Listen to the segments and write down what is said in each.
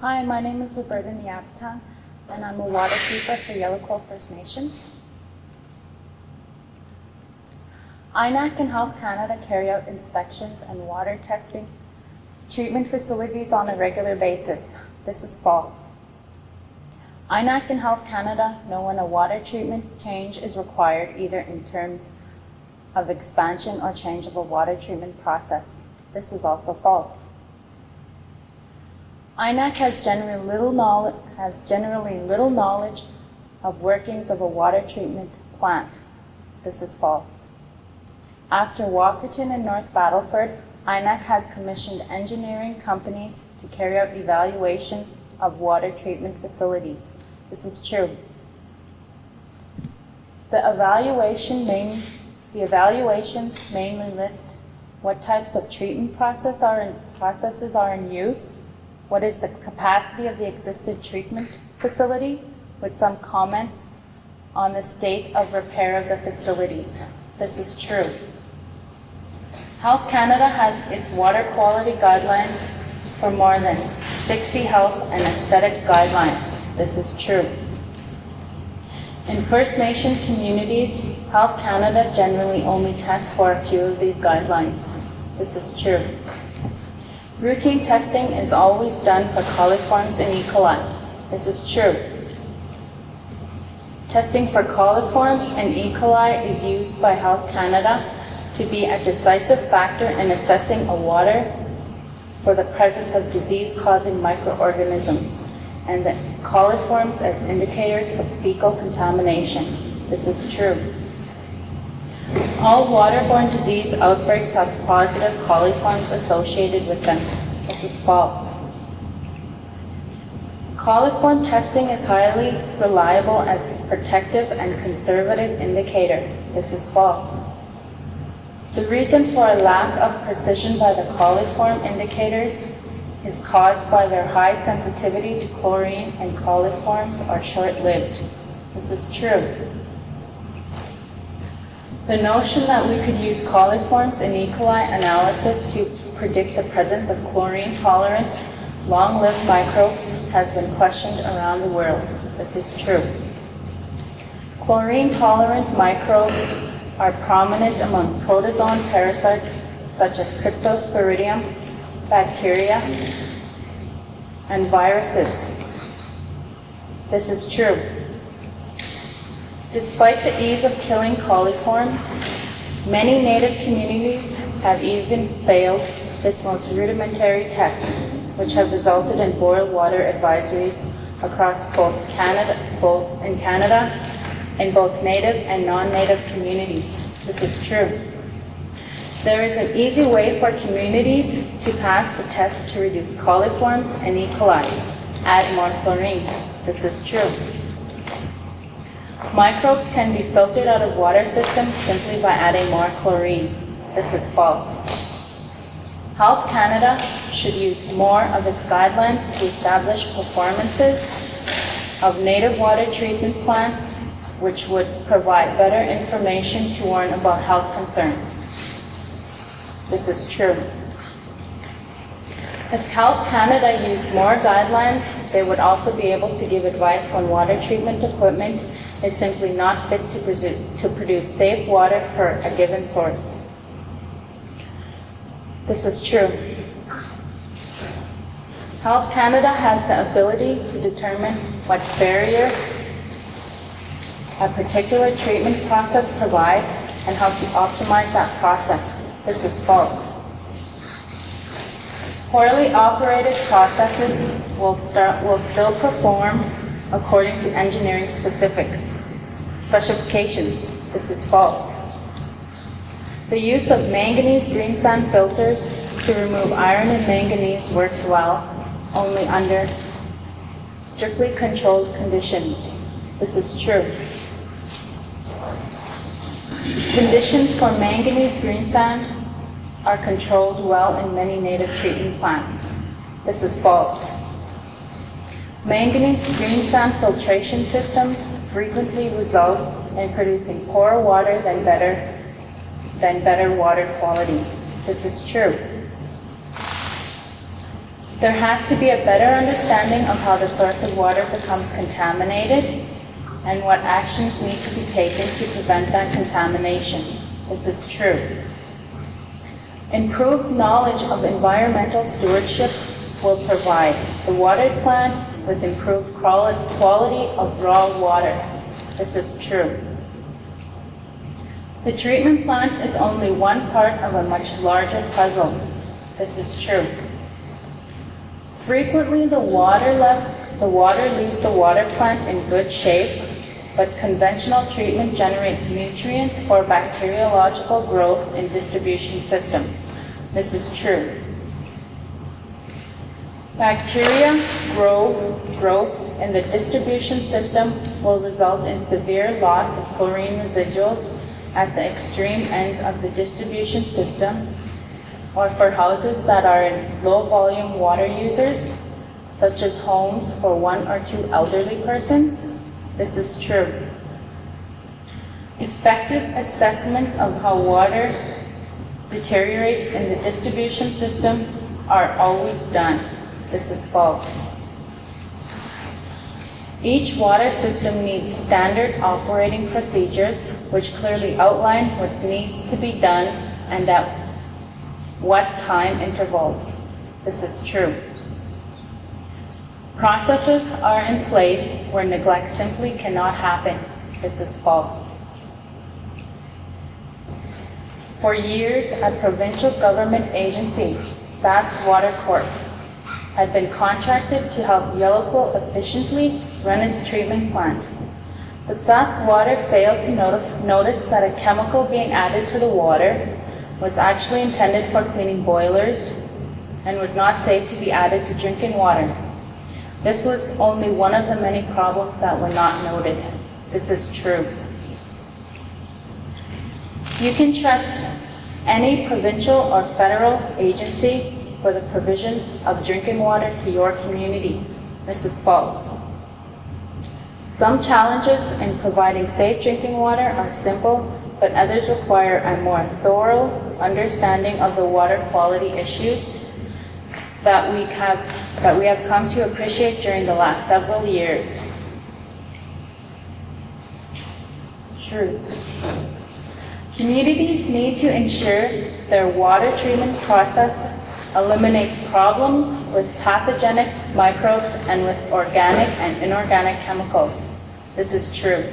Hi, my name is Roberta Neapetung, and I'm a waterkeeper for Yellow Quill First Nations. INAC and Health Canada carry out inspections and water testing treatment facilities on a regular basis. This is false. INAC and Health Canada know when a water treatment change is required, either in terms of expansion or change of a water treatment process. This is also false. INAC has generally little knowledge of workings of a water treatment plant. This is false. After Walkerton and North Battleford, INAC has commissioned engineering companies to carry out evaluations of water treatment facilities. This is true. The evaluations mainly list what types of treatment processes are in use, what is the capacity of the existing treatment facility, with some comments on the state of repair of the facilities. This is true. Health Canada has its water quality guidelines for more than 60 health and aesthetic guidelines. This is true. In First Nation communities, Health Canada generally only tests for a few of these guidelines. This is true. Routine testing is always done for coliforms and E. coli. This is true. Testing for coliforms and E. coli is used by Health Canada to be a decisive factor in assessing a water for the presence of disease-causing microorganisms, and the coliforms as indicators of fecal contamination. This is true. All waterborne disease outbreaks have positive coliforms associated with them. This is false. Coliform testing is highly reliable as a protective and conservative indicator. This is false. The reason for a lack of precision by the coliform indicators is caused by their high sensitivity to chlorine, and coliforms are short-lived. This is true. The notion that we could use coliforms in E. coli analysis to predict the presence of chlorine-tolerant, long-lived microbes has been questioned around the world. This is true. Chlorine-tolerant microbes are prominent among protozoan parasites such as Cryptosporidium, bacteria, and viruses. This is true. Despite the ease of killing coliforms, many native communities have even failed this most rudimentary test, which have resulted in boiled water advisories across Canada in both native and non-native communities. This is true. There is an easy way for communities to pass the test to reduce coliforms and E. coli. Add more chlorine. This is true. Microbes can be filtered out of water systems simply by adding more chlorine. This is false. Health Canada should use more of its guidelines to establish performances of native water treatment plants, which would provide better information to warn about health concerns. This is true. If Health Canada used more guidelines, they would also be able to give advice when water treatment equipment is simply not fit to produce safe water for a given source. This is true. Health Canada has the ability to determine what barrier a particular treatment process provides and how to optimize that process. This is false. Poorly operated processes will still perform according to engineering specifications. This is false. The use of manganese green sand filters to remove iron and manganese works well only under strictly controlled conditions. This is true. Conditions for manganese green sand are controlled well in many native treatment plants. This is false. Manganese green sand filtration systems frequently result in producing poorer water than better water quality. This is true. There has to be a better understanding of how the source of water becomes contaminated and what actions need to be taken to prevent that contamination. This is true. Improved knowledge of environmental stewardship will provide the water plant with improved quality of raw water. This is true. The treatment plant is only one part of a much larger puzzle. This is true. Frequently, the water leaves the water plant in good shape, but conventional treatment generates nutrients for bacteriological growth in distribution systems. This is true. Bacteria growth in the distribution system will result in severe loss of chlorine residuals at the extreme ends of the distribution system, or for houses that are in low volume water users, such as homes for 1 or 2 elderly persons. This is true. Effective assessments of how water deteriorates in the distribution system are always done. This is false. Each water system needs standard operating procedures which clearly outline what needs to be done and at what time intervals. This is true. Processes are in place where neglect simply cannot happen. This is false. For years, a provincial government agency, Sask Water Corp, had been contracted to help Yellow Quill efficiently run its treatment plant. But Sask Water failed to notice that a chemical being added to the water was actually intended for cleaning boilers and was not safe to be added to drinking water. This was only one of the many problems that were not noted. This is true. You can trust any provincial or federal agency for the provisions of drinking water to your community. This is false. Some challenges in providing safe drinking water are simple, but others require a more thorough understanding of the water quality issues that we have come to appreciate during the last several years. True. Communities need to ensure their water treatment process eliminates problems with pathogenic microbes and with organic and inorganic chemicals. This is true.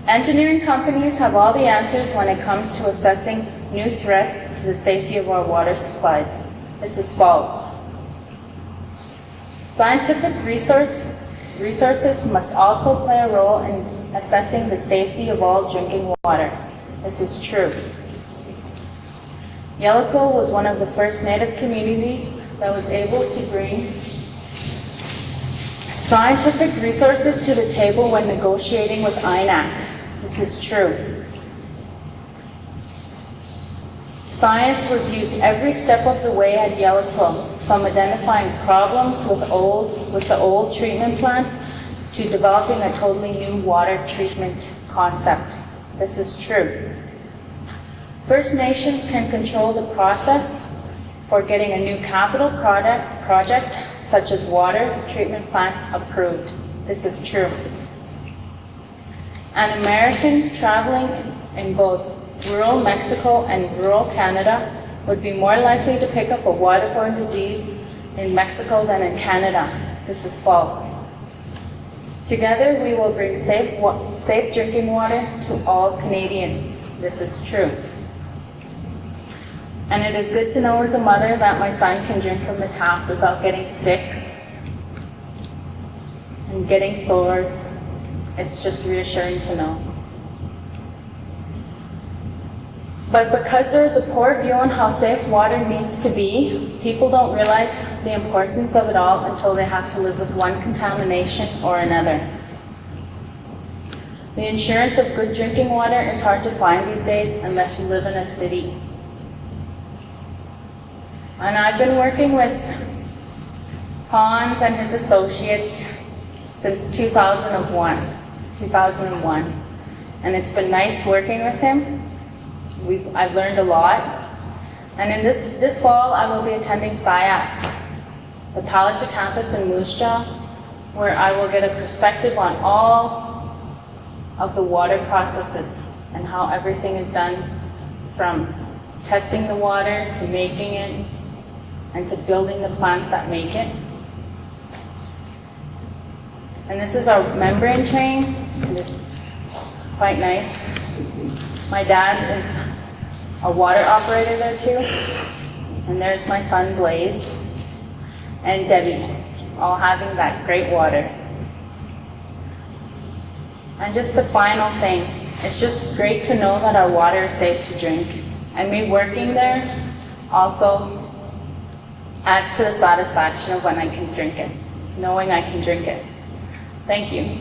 Engineering companies have all the answers when it comes to assessing new threats to the safety of our water supplies. This is false. Scientific resources must also play a role in assessing the safety of all drinking water. This is true. Yellow Quill was one of the first Native communities that was able to bring scientific resources to the table when negotiating with INAC. This is true. Science was used every step of the way at Yellow Quill, from identifying problems with the old treatment plant to developing a totally new water treatment concept. This is true. First Nations can control the process for getting a new capital project such as water treatment plants approved. This is true. An American traveling in both rural Mexico and rural Canada would be more likely to pick up a waterborne disease in Mexico than in Canada. This is false. Together, we will bring safe drinking water to all Canadians. This is true. And it is good to know as a mother that my son can drink from the tap without getting sick and getting sores. It's just reassuring to know. But because there is a poor view on how safe water needs to be, people don't realize the importance of it all until they have to live with one contamination or another. The insurance of good drinking water is hard to find these days unless you live in a city. And I've been working with Hans and his associates since 2001. And it's been nice working with him. I've learned a lot. And in this fall, I will be attending SIAS the Palliser campus in Moose Jaw, where I will get a perspective on all of the water processes and how everything is done, from testing the water to making it and to building the plants that make it. And this is our membrane train. It is quite nice. My dad is a water operator there too. And there's my son Blaze and Debbie, all having that great water. And just the final thing, it's just great to know that our water is safe to drink. And me working there also adds to the satisfaction of when I can drink it, knowing I can drink it. Thank you.